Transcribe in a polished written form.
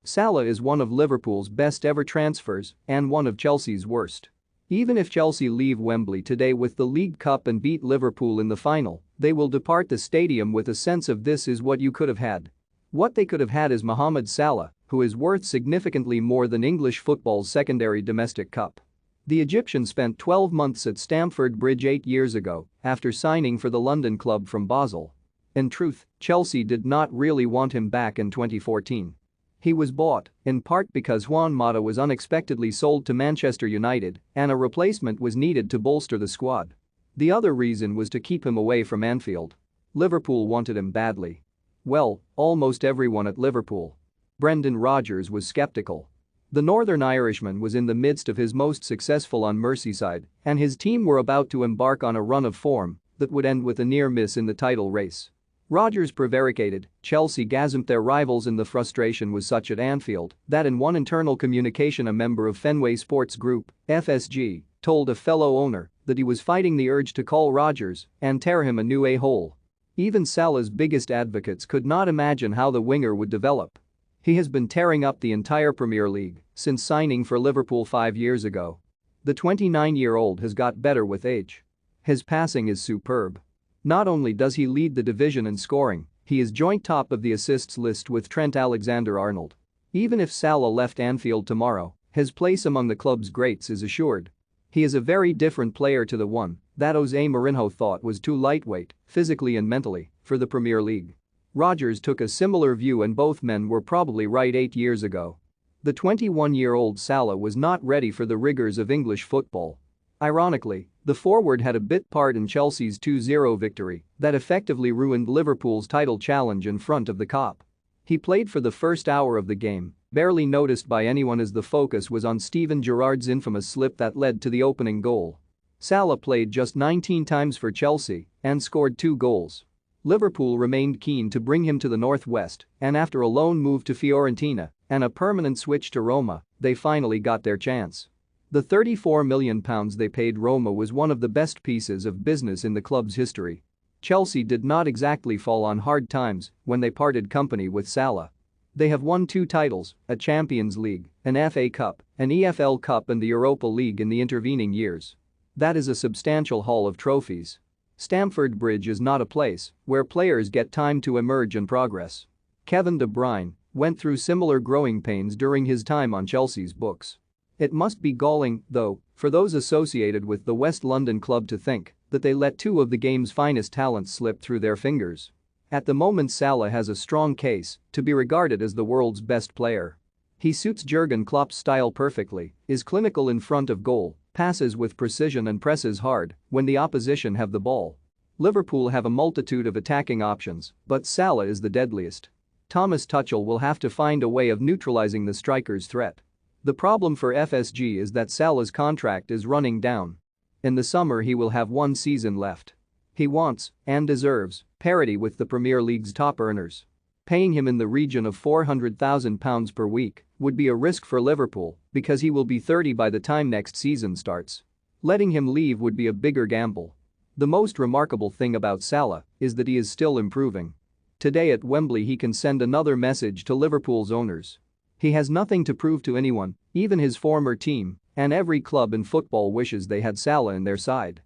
Salah is one of Liverpool's best ever transfers and one of Chelsea's worst. Even if Chelsea leave Wembley today with the League Cup and beat Liverpool in the final, they will depart the stadium with a sense of this is what you could have had. What they could have had is Mohamed Salah, who is worth significantly more than English football's secondary domestic cup. The Egyptian spent 12 months at Stamford Bridge 8 years ago after signing for the London club from Basel. In truth, Chelsea did not really want him back in 2014. He was bought, in part because Juan Mata was unexpectedly sold to Manchester United and a replacement was needed to bolster the squad. The other reason was to keep him away from Anfield. Liverpool wanted him badly. Well, almost everyone at Liverpool. Brendan Rodgers was skeptical. The Northern Irishman was in the midst of his most successful on Merseyside, and his team were about to embark on a run of form that would end with a near miss in the title race. Rodgers prevaricated, Chelsea gazumped their rivals, and the frustration was such at Anfield that in one internal communication a member of Fenway Sports Group, FSG, told a fellow owner that he was fighting the urge to call Rodgers and tear him a new a-hole. Even Salah's biggest advocates could not imagine how the winger would develop. He has been tearing up the entire Premier League since signing for Liverpool 5 years ago. The 29-year-old has got better with age. His passing is superb. Not only does he lead the division in scoring, he is joint top of the assists list with Trent Alexander-Arnold. Even if Salah left Anfield tomorrow, his place among the club's greats is assured. He is a very different player to the one that Jose Mourinho thought was too lightweight, physically and mentally, for the Premier League. Rodgers took a similar view and both men were probably right 8 years ago. The 21-year-old Salah was not ready for the rigors of English football. Ironically, the forward had a bit part in Chelsea's 2-0 victory that effectively ruined Liverpool's title challenge in front of the Kop. He played for the first hour of the game, barely noticed by anyone as the focus was on Steven Gerrard's infamous slip that led to the opening goal. Salah played just 19 times for Chelsea and scored 2 goals. Liverpool remained keen to bring him to the northwest, and after a loan move to Fiorentina and a permanent switch to Roma, they finally got their chance. The £34 million they paid Roma was one of the best pieces of business in the club's history. Chelsea did not exactly fall on hard times when they parted company with Salah. They have won 2 titles, a Champions League, an FA Cup, an EFL Cup and the Europa League in the intervening years. That is a substantial haul of trophies. Stamford Bridge is not a place where players get time to emerge and progress. Kevin De Bruyne went through similar growing pains during his time on Chelsea's books. It must be galling, though, for those associated with the West London club to think that they let 2 of the game's finest talents slip through their fingers. At the moment Salah has a strong case to be regarded as the world's best player. He suits Jurgen Klopp's style perfectly, is clinical in front of goal, passes with precision and presses hard when the opposition have the ball. Liverpool have a multitude of attacking options, but Salah is the deadliest. Thomas Tuchel will have to find a way of neutralizing the striker's threat. The problem for FSG is that Salah's contract is running down. In the summer he will have 1 season left. He wants, and deserves, parity with the Premier League's top earners. Paying him in the region of £400,000 per week would be a risk for Liverpool because he will be 30 by the time next season starts. Letting him leave would be a bigger gamble. The most remarkable thing about Salah is that he is still improving. Today at Wembley he can send another message to Liverpool's owners. He has nothing to prove to anyone, even his former team, and every club in football wishes they had Salah in their side.